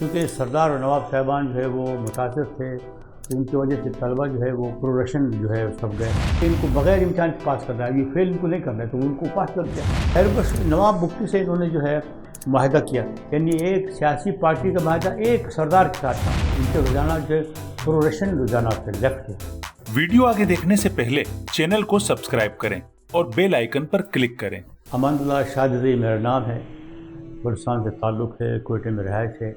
کیونکہ سردار اور نواب صاحبان جو ہے وہ متاثر تھے، ان کی وجہ سے طلبہ جو ہے وہ پروڈکشن جو ہے سب گئے، ان کو بغیر امتحان پاس کرنا ہے، یہ فیل ان کو نہیں کرنا ہے تو ان کو پاس کر دیا۔ خیر بس نواب بگٹی سے انہوں نے جو ہے معاہدہ کیا، یعنی ایک سیاسی پارٹی کا معاہدہ ایک سردار کے ساتھ تھا، ان کے رجحانات جو ہے پروڈکشن رجحانات تھے لیفٹ کے۔ ویڈیو آگے دیکھنے سے پہلے چینل کو سبسکرائب کریں اور بیل آئیکن پر کلک کریں۔ امان اللہ شاہ رضی میرا نام ہے، بلوچستان سے تعلق ہے، کوئٹہ میں رہائش ہے۔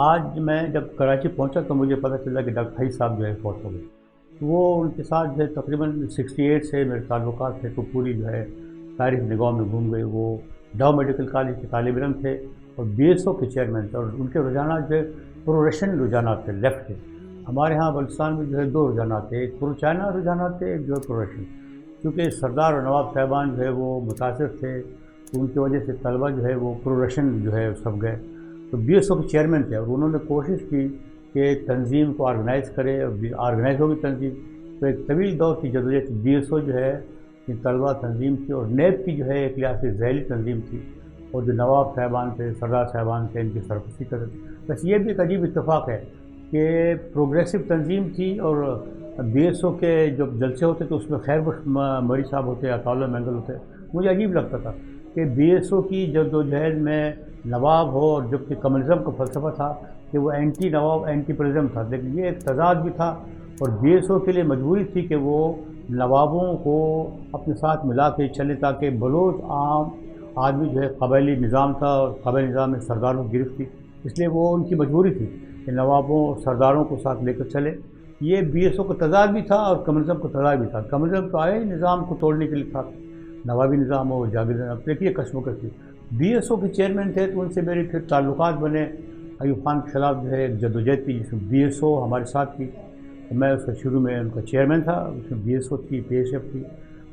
آج میں جب کراچی پہنچا تو مجھے پتہ چلا کہ ڈاکٹر حی صاحب جو ہے فوت ہو گئے۔ وہ ان کے ساتھ جو ہے تقریباً 68 سے میرے تعلقات تھے، تو پوری جو ہے تاریخ نگاہ میں گھوم گئی۔ وہ ڈاؤ میڈیکل کالج کے طالب علم تھے اور BSO کے چیئرمین تھے، اور ان کے رجحانات جو ہے پروڈکشن رجحانات تھے لیفٹ کے۔ ہمارے ہاں بلوچستان میں جو ہے دو رجحانات تھے، ایک پرو چائنا رجحانات تھے، ایک جو ہے پروڈکشن۔ کیونکہ سردار اور نواب صاحبان جو ہے وہ متاثر تھے، ان کی وجہ سے طلبہ جو ہے وہ پروڈکشن جو ہے سب گئے، تو BSO کے چیئرمین تھے، اور انہوں نے کوشش کی کہ تنظیم کو آرگنائز کرے، اور آرگنائز ہوگی تنظیم تو ایک طویل دور کی جدوجہد BSO جو ہے طلبہ تنظیم تھی، اور نیب کی جو ہے ایک لحاظ سے ذیلی تنظیم تھی، اور جو نواب صاحبان تھے، سردار صاحبان تھے، ان کی سرپرستی کرتے۔ بس یہ بھی ایک عجیب اتفاق ہے کہ پروگریسو تنظیم تھی، اور BSO کے جو جلسے ہوتے تو اس میں خیر بخش مری صاحب ہوتے، عطا اللہ مینگل ہوتے۔ مجھے عجیب لگتا تھا کہ BSO کی جدوجہد میں نواب ہو، اور جبکہ کمیونزم کا فلسفہ تھا کہ وہ اینٹی نواب اینٹی پرزم تھا، لیکن یہ ایک تضاد بھی تھا، اور BSO کے لیے مجبوری تھی کہ وہ نوابوں کو اپنے ساتھ ملا کے چلے، تاکہ بلوچ عام آدمی جو ہے قبائلی نظام تھا، اور قبائلی نظام میں سرداروں کی گرفت تھی، اس لیے وہ ان کی مجبوری تھی کہ نوابوں اور سرداروں کو ساتھ لے کر چلے۔ یہ BSO کا تضاد بھی تھا اور کمیونزم کا تضاد بھی تھا۔ کمیونزم تو آئے نظام کو توڑنے کے لیے تھا، نوابی نظام ہو، جاگیری نظام، لیکن یہ کشمکش تھی۔ BSO کے چیئرمین تھے تو ان سے میرے پھر تعلقات بنے۔ ایوب خان کے خلاف جو ہے ایک جدوجہد تھی، جس میں BSO ہمارے ساتھ تھی، میں اس کا شروع میں ان کا چیئرمین تھا، اس میں BSO تھی، PSF تھی،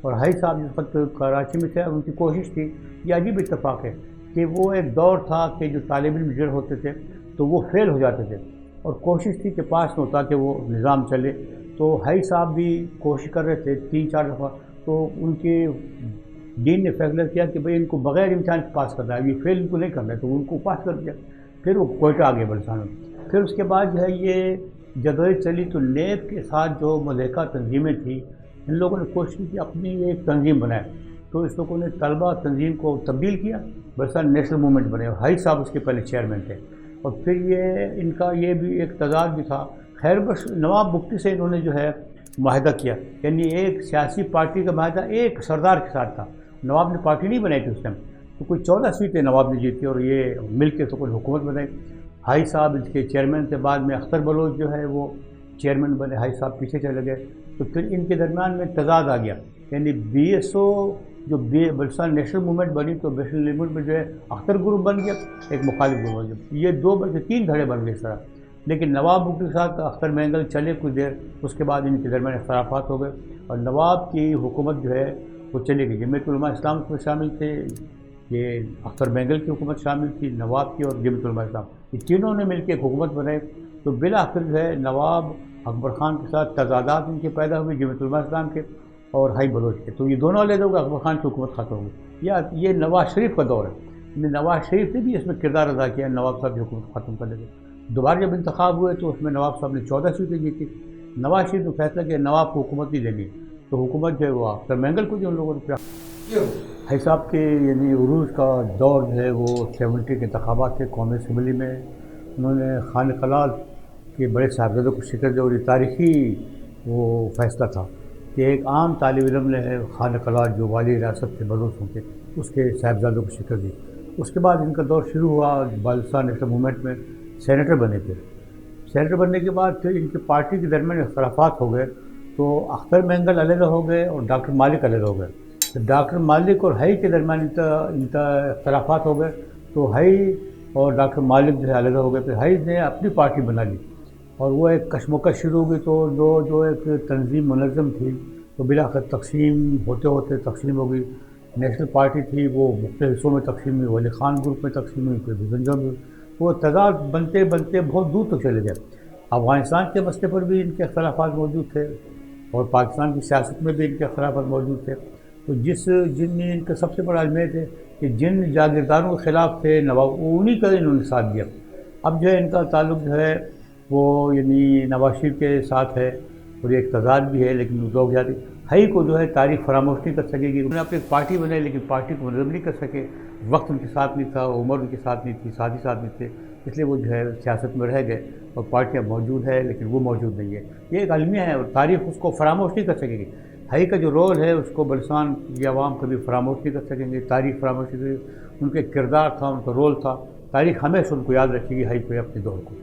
اور حی صاحب جس وقت کراچی میں تھے، ان کی کوشش تھی۔ یہ عجیب اتفاق ہے کہ وہ ایک دور تھا کہ جو طالب علم جڑ ہوتے تھے تو وہ فیل ہو جاتے تھے، اور کوشش تھی کہ پاس نہ ہو تاکہ وہ نظام چلے۔ تو حی صاحب بھی کوشش کر رہے تھے 3-4 دفعہ، تو ان کے دین نے فیصلہ کیا کہ بھئی ان کو بغیر امتحان پاس کرنا ہے، یہ فیل ان کو نہیں کرنا ہے، تو ان کو پاس کر دیا۔ پھر وہ کوئٹہ آ گئے بلوچستان میں۔ پھر اس کے بعد جو ہے یہ جدوجہد چلی، تو نیب کے ساتھ جو ملحقہ تنظیمیں تھیں، ان لوگوں نے کوشش کی کہ اپنی ایک تنظیم بنائے، تو اس لوگوں نے طلبہ تنظیم کو تبدیل کیا، بلوچستان نیشنل موومنٹ بنے، اور حی صاحب اس کے پہلے چیئرمین تھے، اور پھر یہ ان کا یہ بھی ایک تضاد بھی تھا۔ خیر بس نواب بگٹی سے انہوں نے جو ہے معاہدہ کیا، یعنی ایک سیاسی پارٹی کا معاہدہ ایک سردار کے ساتھ تھا۔ نواب نے پارٹی نہیں بنائی تھی اس ٹائم، تو کوئی 14 سیٹیں نواب نے جیتی، اور یہ مل کے تو کوئی حکومت بنائی۔ حی صاحب اس کے چیئرمین تھے، بعد میں اختر بلوچ جو ہے وہ چیئرمین بنے، حی صاحب پیچھے چلے گئے، تو پھر ان کے درمیان میں تضاد آ گیا، یعنی BSO جو بلوچستان نیشنل موومنٹ بنی، تو نیشنل موومنٹ میں جو ہے اختر گروپ بن گیا، ایک مخالف گروپ بن گیا، یہ 2 بلکہ 3 دھڑے بن گئے اس طرح۔ لیکن نواب بگٹی کے ساتھ اختر مینگل چلے کچھ دیر، اس کے بعد ان کے درمیان اختلافات ہو گئے، اور نواب کی حکومت جو ہے وہ چلی گئی۔ جمعیت علماء اسلام میں شامل تھے، یہ اختر مینگل کی حکومت شامل تھی، نواب کی اور جمعیت علماء اسلام، یہ تینوں نے مل کے ایک حکومت بنائی۔ تو بالآخر جو ہے نواب اکبر خان کے ساتھ تضادات ان کے پیدا ہوئے، جمعیت علماء اسلام کے اور حی بلوچ کے، تو یہ دونوں علیحدہ ہو گئے، اکبر خان کی حکومت ختم ہو گئی۔ یہ نواز شریف کا دور ہے، نواز شریف نے بھی اس میں کردار ادا کیا، نواب صاحب کی حکومت ختم کرنے کے۔ دوبارہ جب انتخاب ہوئے تو اس میں نواب صاحب نے 14 سیٹیں جیتی۔ نواز شریف نے فیصلہ کیا نواب کو حکومت نہیں دینی، تو حکومت جو ہے وہ اختر مینگل کو جو ان لوگوں نے حی صاحب کے یعنی عروج کا دور جو ہے وہ 70 کے انتخابات تھے قومی اسمبلی میں، انہوں نے خانہ قلال کے بڑے صاحبزادوں کو شکست دی، اور یہ تاریخی وہ فیصلہ تھا کہ ایک عام طالب علم نے خانہ قلال جو والی ریاست کے بلوچوں کے، اس کے صاحبزادوں کو شکست دی۔ اس کے بعد ان کا دور شروع ہوا، بلوچستان نیشنل موومنٹ میں سینیٹر بنے تھے۔ سینیٹر بننے کے بعد پھر ان کی پارٹی کے درمیان اختلافات ہو گئے، تو اختر مینگل علیحدہ ہو گئے اور ڈاکٹر مالک علیحدہ ہو گئے۔ ڈاکٹر مالک اور حی کے درمیان اختلافات ہو گئے، تو حی اور ڈاکٹر مالک جو ہے علیحدہ ہو گئے، پھر حی نے اپنی پارٹی بنا لی، اور وہ ایک کشمکش شروع ہو گئی، تو جو ایک تنظیم منظم تھی تو بالآخر تقسیم ہوتے ہوتے تقسیم ہو گئی۔ نیشنل پارٹی تھی وہ مختلف حصوں میں تقسیم ہوئی، ولی خان گروپ میں تقسیم ہوئی، پھر بھزنجوں میں، وہ تضاد بنتے بنتے بہت دور تک چلے گئے۔ افغانستان کے مسئلے پر بھی ان کے اختلافات موجود تھے، اور پاکستان کی سیاست میں بھی ان کے اختلافات موجود تھے۔ تو جن نے ان کا سب سے بڑا علمیت ہے کہ جن جاگیرداروں کے خلاف تھے نواب، انہی کا انہوں نے ساتھ دیا۔ اب جو ہے ان کا تعلق جو ہے وہ یعنی نواز شریف کے ساتھ ہے اور ایک تضاد بھی ہے، لیکن لوگ زیادہ ہائی کو جو ہے تاریخ فراموش نہیں کر سکے گی. انہوں نے اپنی ایک پارٹی بنائی لیکن پارٹی کو منظم نہیں کر سکے، وقت ان کے ساتھ نہیں تھا، عمر ان کے ساتھ نہیں تھی، ساتھی ساتھ نہیں تھے، اس لیے وہ جو ہے سیاست میں رہ گئے اور پارٹیاں موجود ہے لیکن وہ موجود نہیں ہے. یہ ایک المیہ ہے اور تاریخ اس کو فراموش نہیں کر سکے گی. ہائی کا جو رول ہے اس کو بلوچستان کی عوام کبھی فراموش نہیں کر سکیں گے، تاریخ فراموش نہیں کر سکے. ان کا کردار تھا، ان کا رول تھا، تاریخ ہمیشہ ان کو یاد رکھے گی، ہائی کو اپنے دور کو.